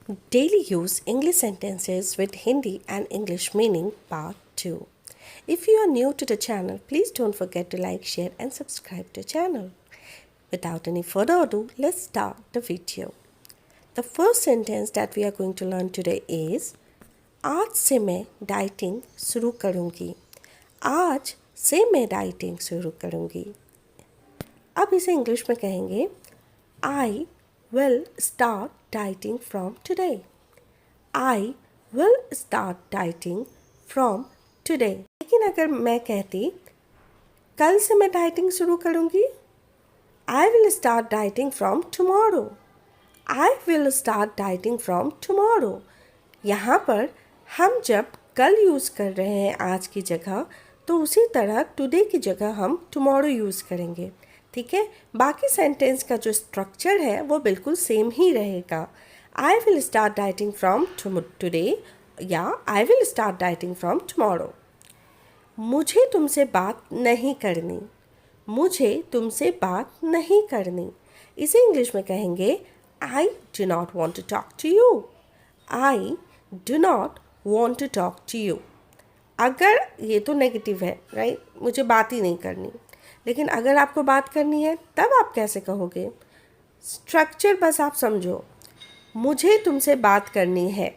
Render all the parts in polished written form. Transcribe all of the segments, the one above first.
Daily use English sentences with Hindi and English meaning part 2. If you are new to the channel, please don't forget to like, share and subscribe to the channel. Without any further ado, let's start the video. The first sentence that we are going to learn today is आज से मैं dieting शुरू करूँगी. आज से मैं dieting शुरू करूँगी. अब इसे इंग्लिश में कहेंगे I will start dieting from today. I will start dieting from today. लेकिन अगर मैं कहती कल से मैं डाइटिंग शुरू करूँगी, I will start dieting from tomorrow. I will start dieting from tomorrow. यहाँ पर हम जब कल यूज़ कर रहे हैं आज की जगह, तो उसी तरह टुडे की जगह हम टुमारो यूज़ करेंगे. ठीक है, बाकी सेंटेंस का जो स्ट्रक्चर है वो बिल्कुल सेम ही रहेगा. I will start dieting from today या I will start dieting from tomorrow. मुझे तुमसे बात नहीं करनी. मुझे तुमसे बात नहीं करनी. इसे इंग्लिश में कहेंगे I do not want to talk to you. I do not want to talk to you. अगर ये तो नेगेटिव है, राइट, मुझे बात ही नहीं करनी. लेकिन अगर आपको बात करनी है तब आप कैसे कहोगे? स्ट्रक्चर बस आप समझो. मुझे तुमसे बात करनी है.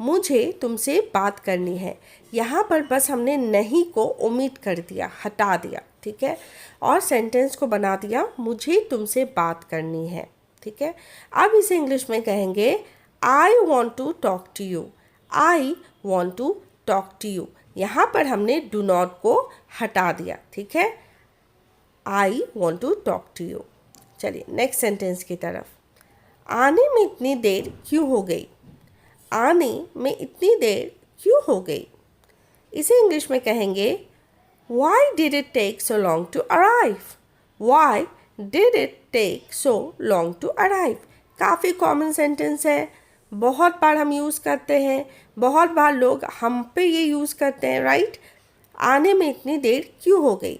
मुझे तुमसे बात करनी है. यहाँ पर बस हमने नहीं को ओमिट कर दिया, हटा दिया. ठीक है, और सेंटेंस को बना दिया मुझे तुमसे बात करनी है. ठीक है, अब इसे इंग्लिश में कहेंगे I want to talk to you. I want to talk to you. यहाँ पर हमने डू नॉट को हटा दिया. ठीक है, I want to talk to you. चलिए नेक्स्ट सेंटेंस की तरफ. आने में इतनी देर क्यों हो गई? आने में इतनी देर क्यों हो गई? इसे इंग्लिश में कहेंगे why did it take so long to arrive. Why did it take so long to arrive. काफ़ी कॉमन सेंटेंस है, बहुत बार हम यूज़ करते हैं, बहुत बार लोग हम पे ये यूज़ करते हैं, राइट. आने में इतनी देर क्यों हो गई.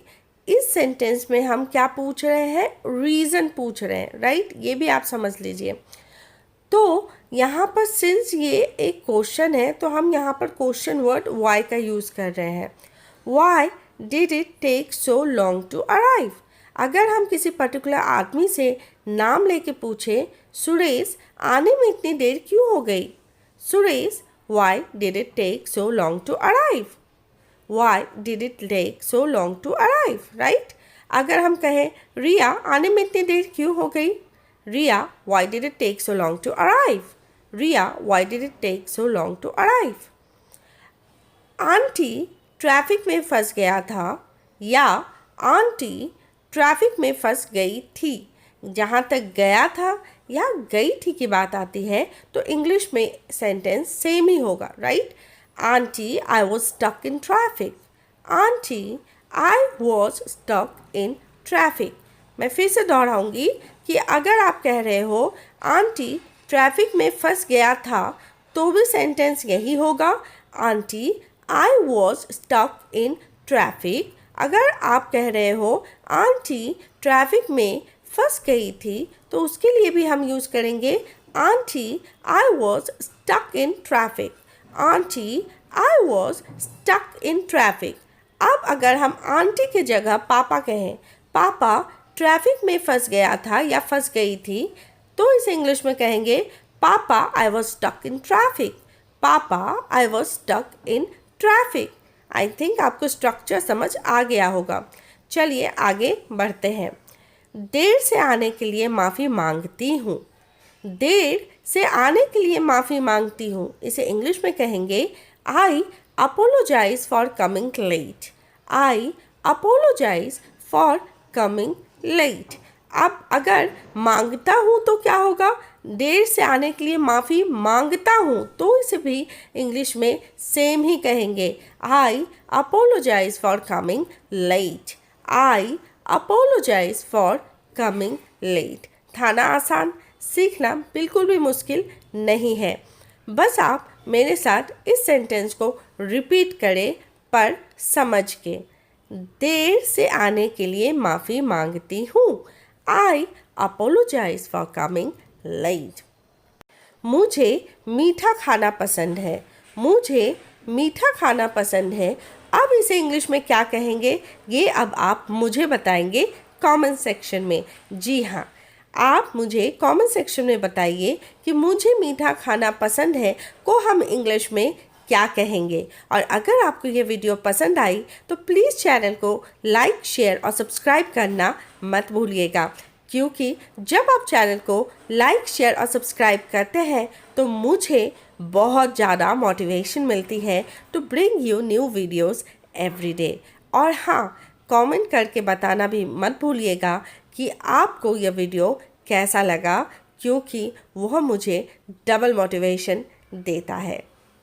इस सेंटेंस में हम क्या पूछ रहे हैं? रीज़न पूछ रहे हैं, राइट. ये भी आप समझ लीजिए. तो यहाँ पर सिंस ये एक क्वेश्चन है तो हम यहाँ पर क्वेश्चन वर्ड वाई का यूज़ कर रहे हैं. Why did it take so long to arrive. अगर हम किसी पर्टिकुलर आदमी से नाम लेके पूछे सुरेश आने में इतनी देर क्यों हो गई. Suresh why did it take so long to arrive. Why did it take so long to arrive, right? अगर हम कहें रिया आने में इतनी देर क्यों हो गई. Riya why did it take so long to arrive. Riya why did it take so long to arrive. Aunty traffic में फंस गया था या आंटी ट्रैफिक में फंस गई थी. जहाँ तक गया था या गई थी की बात आती है तो इंग्लिश में सेंटेंस सेम ही होगा, right. Auntie, I was stuck in traffic. Auntie, I was stuck in traffic. मैं फिर से दोहराऊंगी कि अगर आप कह रहे हो आंटी ट्रैफिक में फंस गया था तो भी सेंटेंस यही होगा aunty I was stuck in traffic. अगर आप कह रहे हो आंटी ट्रैफिक में फंस गई थी तो उसके लिए भी हम यूज़ करेंगे aunty I was stuck in traffic. Aunty I was stuck in traffic. अब अगर हम आंटी की जगह पापा कहें पापा ट्रैफिक में फंस गया था या फंस गई थी तो इसे इंग्लिश में कहेंगे पापा I was stuck in traffic. पापा I was stuck in traffic. I think आपको स्ट्रक्चर समझ आ गया होगा. चलिए आगे बढ़ते हैं. देर से आने के लिए माफ़ी मांगती हूँ. देर से आने के लिए माफ़ी मांगती हूँ. इसे इंग्लिश में कहेंगे I apologise for coming late. I apologise for coming late. अब अगर मांगता हूँ तो क्या होगा? देर से आने के लिए माफ़ी मांगता हूँ तो इसे भी इंग्लिश में सेम ही कहेंगे I apologise for coming late. I apologise for coming late. था ना आसान? सीखना बिल्कुल भी मुश्किल नहीं है. बस आप मेरे साथ इस सेंटेंस को रिपीट करें पर समझ के. देर से आने के लिए माफ़ी मांगती हूँ. आई अपोलोजाइज फॉर कमिंग लेट. मुझे मीठा खाना पसंद है। मुझे मीठा खाना पसंद है। अब इसे इंग्लिश में क्या कहेंगे, ये अब आप मुझे बताएंगे कमेंट सेक्शन में। जी हाँ, आप मुझे कमेंट सेक्शन में बताइए कि मुझे मीठा खाना पसंद है को हम इंग्लिश में क्या कहेंगे। और अगर आपको ये वीडियो पसंद आई तो प्लीज़ चैनल को लाइक, शेयर और सब्सक्राइब करना मत भूलिएगा, क्योंकि जब आप चैनल को लाइक, शेयर और सब्सक्राइब करते हैं तो मुझे बहुत ज़्यादा मोटिवेशन मिलती है to bring you new videos every day. और हाँ, कमेंट करके बताना भी मत भूलिएगा कि आपको यह वीडियो कैसा लगा, क्योंकि वह मुझे डबल मोटिवेशन देता है।